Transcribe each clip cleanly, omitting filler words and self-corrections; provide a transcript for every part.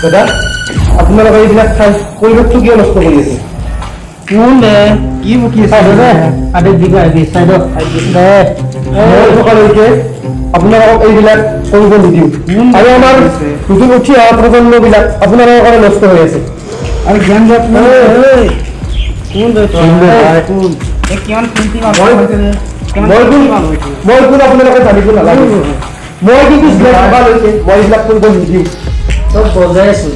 দাদা আপোনালোকে এইবিলাক খাই পৰিৱেশটো কিয় নষ্ট কৰি আছে কোনে কি মুখি আছে আদে দিগা চাইড থকালৈকে আপোনালোকক এইবিলাক কৰিব নিদিওঁ আৰু আমাৰ নতুন উঠি অহা প্ৰজন্মবিলাক আপোনালোকৰ কাৰণে নষ্ট হৈ আছে আৰু জ্ঞান মই কোন আপোনালোকে জানিব নালাগে মই কিন্তু থকা লৈছে মই এইবিলাক কৰিব নিদিওঁ চব বজাই আছো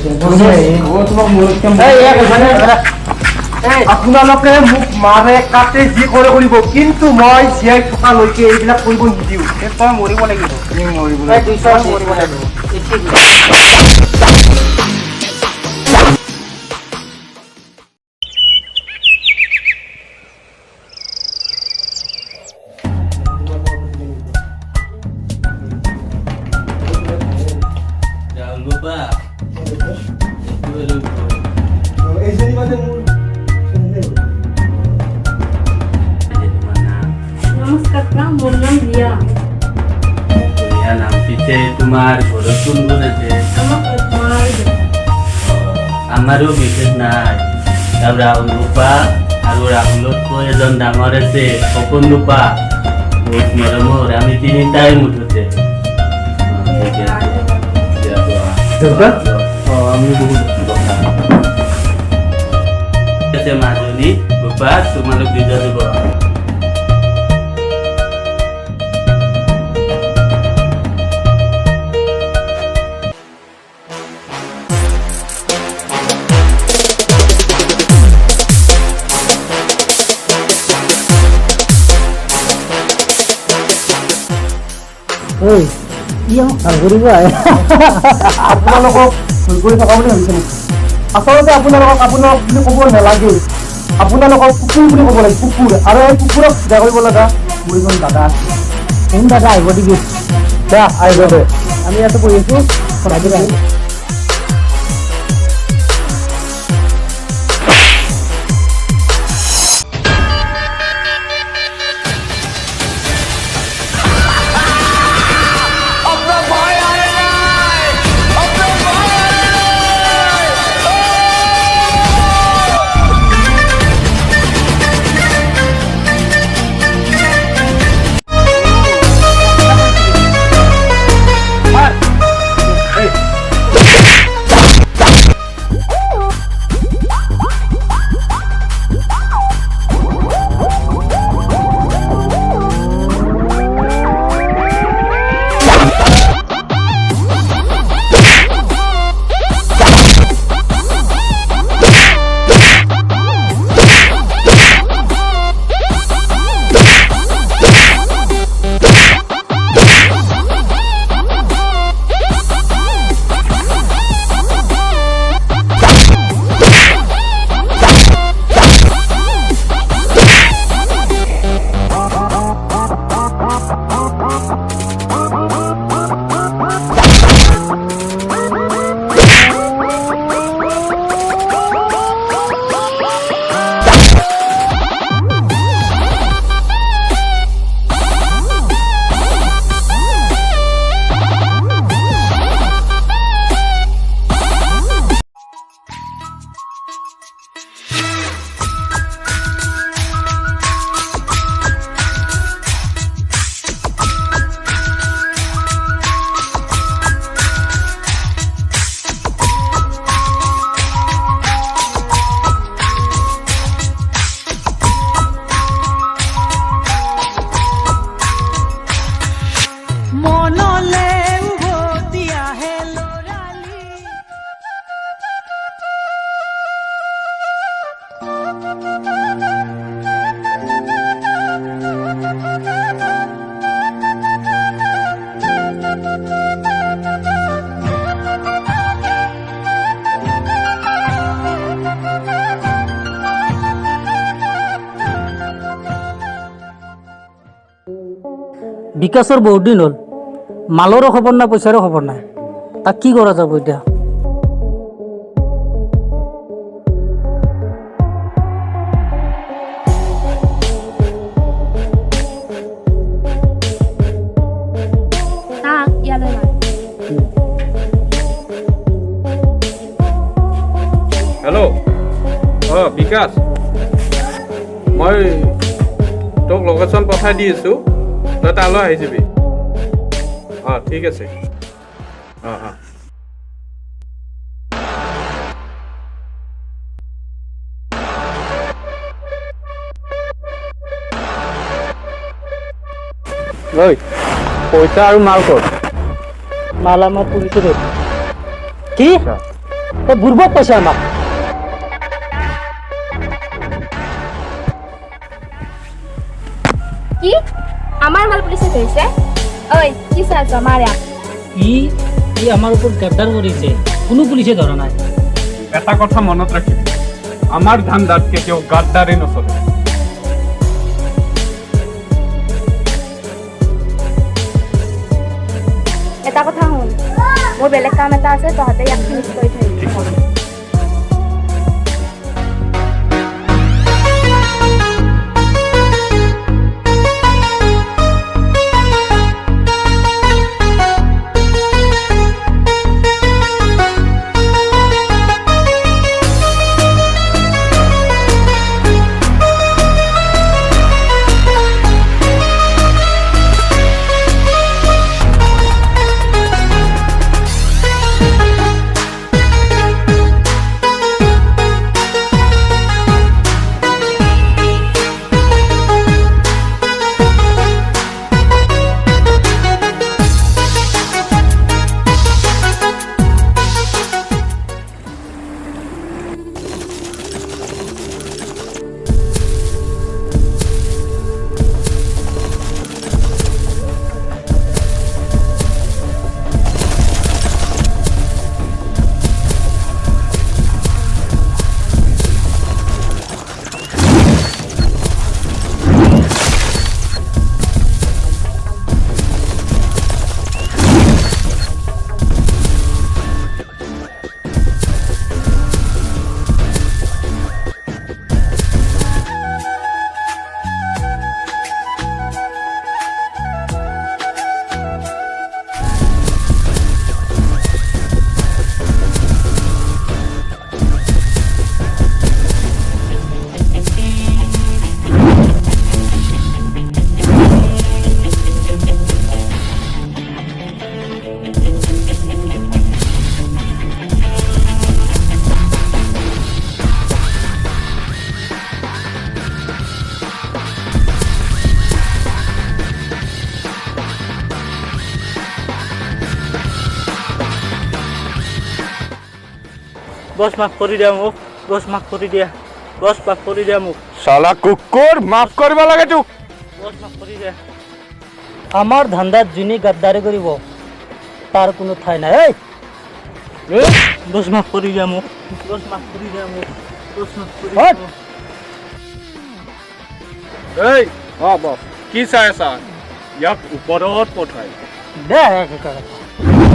আপোনালোকে মোক মাৰে কাটে যি কৰে কৰিব কিন্তু মই জীয়াই থকালৈকে এইবিলাক কৰিব নিদিওঁ তই মৰিব লাগিব মৰিব লাগিব তোমার ঘরে কোন কোন আছে আমারও বিশেষ নাই রাহুল রূপা আর রাহুলত এজন ডাঙর আছে সপন রূপা বহুত মরমর আমি তিনিটাই মুঠতে আমি বহুত মাজনী রূপা তোমালোক দুইটা দিব আপোনালোকক ভুল কৰি থকা বুলি ভাবিছে নেকি আচলতে আপোনালোকক আপোনালোক বুলি ক'ব নালাগে আপোনালোকক কুকুৰ বুলি ক'ব লাগে কুকুৰ আৰু এই কুকুৰক চিধা কৰিব লগা মোৰ এজন দাদা কোন দাদা আহিব দিবি দা আহিব দে আমি ইয়াতে বহি আছো ৰাতি আহিম বিকাশৰ বহুত দিন হ'ল মালৰো খবৰ নাই পইচাৰো খবৰ নাই তাক কি কৰা যাব এতিয়া বিকাশ মই তোক লোকেশ্যন পঠাই দি আছোঁ তই তালৈ আহি যাবি অঁ ঠিক আছে অঁ অঁ ঐ পইচা আৰু মাল ক'ত মাল আমাৰ পুলিচে ধৰি কি তই বুৰ্বক কৈছে আমাক কি আমাৰ মাল পুলিশে ধৰেছে ওই কি চাইছ মাৰা ই আমাৰ ওপৰত গ্ৰেপ্তাৰ কৰিছে কোনো পুলিচে ধৰা নাই এটা কথা মনত ৰাখিবি আমাৰ ধান্দাত কেতিয়াও গাদ্দাৰি নচলে এটা কথা শুন মোৰ বেলেগ কাম এটা আছে তহঁতে ইয়াক ফিনিশ কৰি থৈ বছ মাফ কৰি দিয়া মোক বছ মাফ কৰি দিয়া বছ মাফ কৰি দিয়া মোক শালা কুকুৰ মাফ কৰিব লাগে তোক বছ মাফ কৰি দিয়া আমাৰ ধান্দাত যোনে গাদ্দাৰি কৰিব তাৰ কোনো ঠাই নাই এই বছ মাফ কৰি দিয়া মোক বছ মাফ কৰি দিয়া মোক বছ মাফ কৰি দিয়া মোক এই বছ কি চাই আছা ইয়াক ওপৰত পঠাই দে